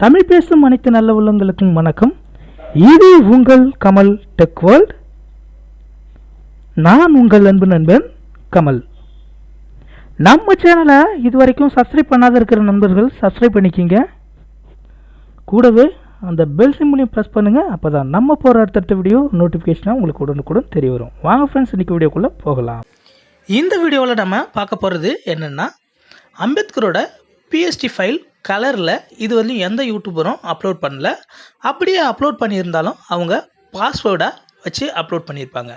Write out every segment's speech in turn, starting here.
தமிழ் பேசும் அனைத்து நல்ல உள்ளங்களுக்கும் வணக்கம். இது உங்கள் கமல் டெக் வேர்ல்ட். நான் உங்கள் அன்பு நண்பன் கமல். நம்ம சேனலை இதுவரைக்கும் சப்ஸ்கிரைப் பண்ணாத இருக்கிற நண்பர்கள் சப்ஸ்கிரைப் பண்ணிக்கிங்க. கூடவே அந்த பெல் சிம்பிளையும் ப்ரெஸ் பண்ணுங்கள். அப்போ தான் நம்ம போகிற அடுத்தடுத்த வீடியோ நோட்டிஃபிகேஷனாக உங்களுக்கு உடனுக்குடன் தெரிய வரும். வாங்க ஃப்ரெண்ட்ஸ், இன்றைக்கி வீடியோக்குள்ளே போகலாம். இந்த வீடியோவில் நம்ம பார்க்க போகிறது என்னென்னா, அம்பேத்கரோட பிஎஸ்டி ஃபைல் கலரில் இது வரையும் எந்த யூடியூபரும் அப்லோட் பண்ணல. அப்படியே அப்லோட் பண்ணியிருந்தாலும் அவங்க பாஸ்வேர்டாக வச்சு அப்லோட் பண்ணியிருப்பாங்க.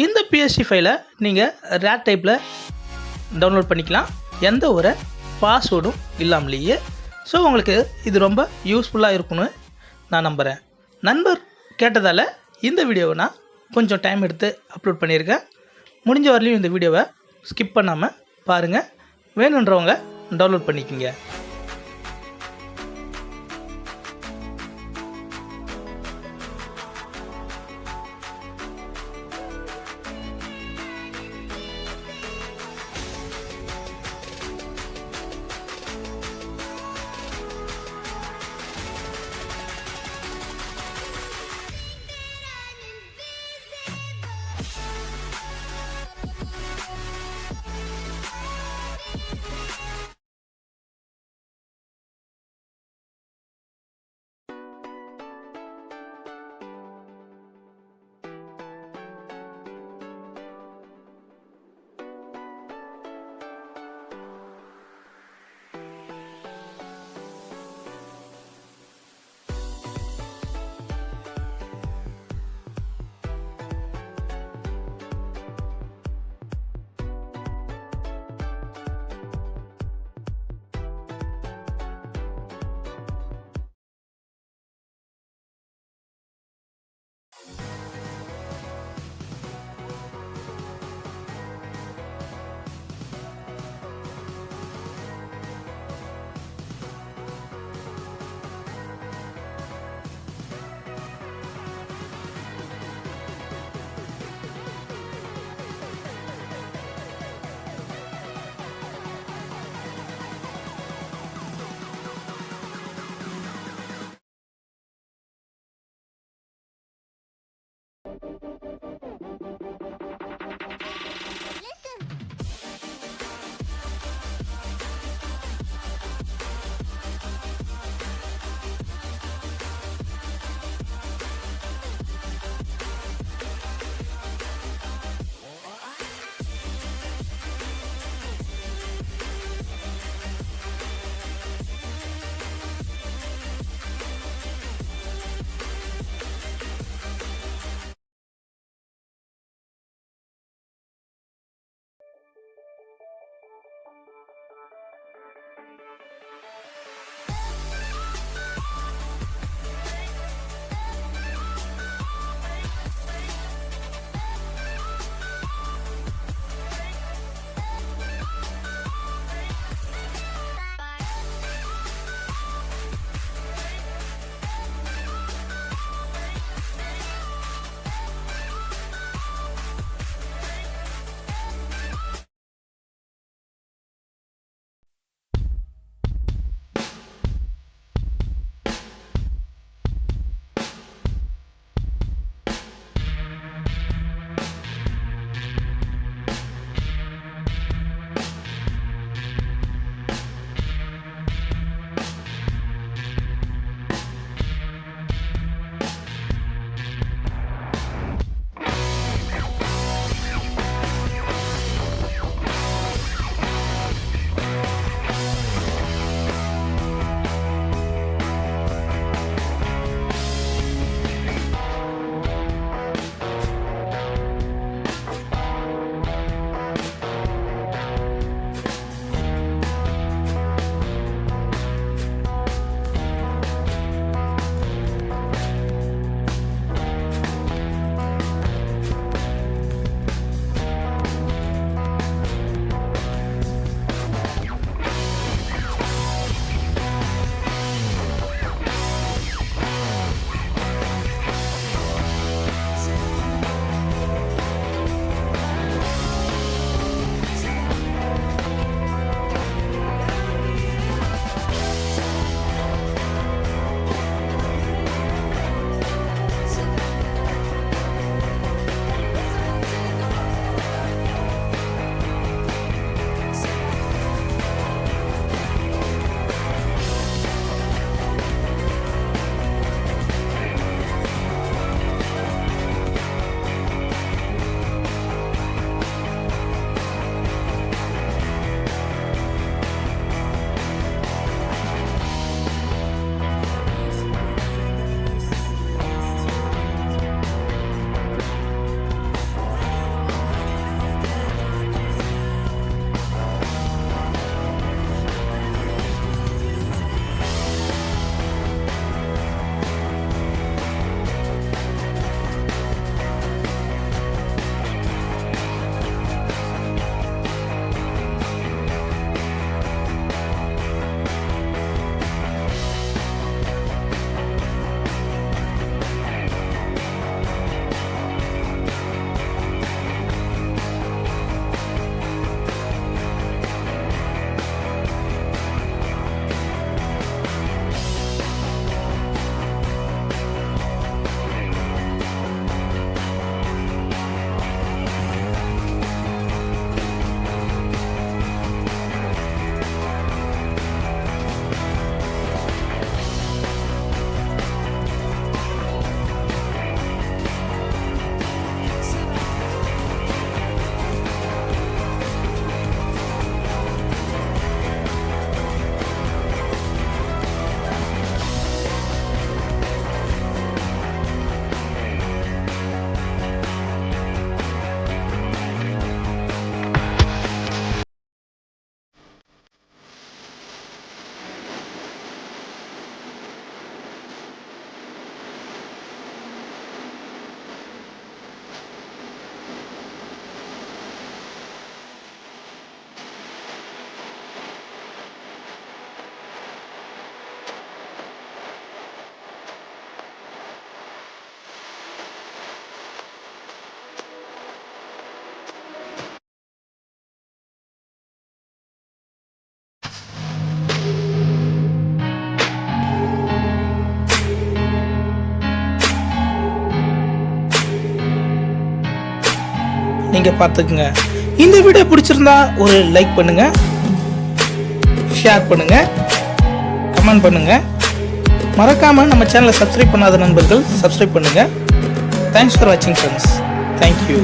இந்த பிஎஸ்டி ஃபைலை நீங்கள் ரேட் டைப்பில் டவுன்லோட் பண்ணிக்கலாம், எந்த ஒரு பாஸ்வேர்டும் இல்லாமலேயே. ஸோ உங்களுக்கு இது ரொம்ப யூஸ்ஃபுல்லாக இருக்குன்னு நான் நம்புகிறேன். நண்பர் கேட்டதால் இந்த வீடியோவை நான் கொஞ்சம் டைம் எடுத்து அப்லோட் பண்ணியிருக்கேன். முடிஞ்ச வரலையும் இந்த வீடியோவை ஸ்கிப் பண்ணாமல் பாருங்கள். வேணுன்றவங்க டவுன்லோட் பண்ணிக்கோங்க. நீங்கள் பார்த்துக்குங்க. இந்த வீடியோ பிடிச்சிருந்தா ஒரு லைக் பண்ணுங்கள், ஷேர் பண்ணுங்கள், கமெண்ட் பண்ணுங்கள். மறக்காமல் நம்ம சேனலை சப்ஸ்கிரைப் பண்ணாத நண்பர்கள் சப்ஸ்கிரைப் பண்ணுங்கள். தேங்க்ஸ் ஃபார் வாட்சிங் ஃப்ரெண்ட்ஸ். தேங்க்யூ.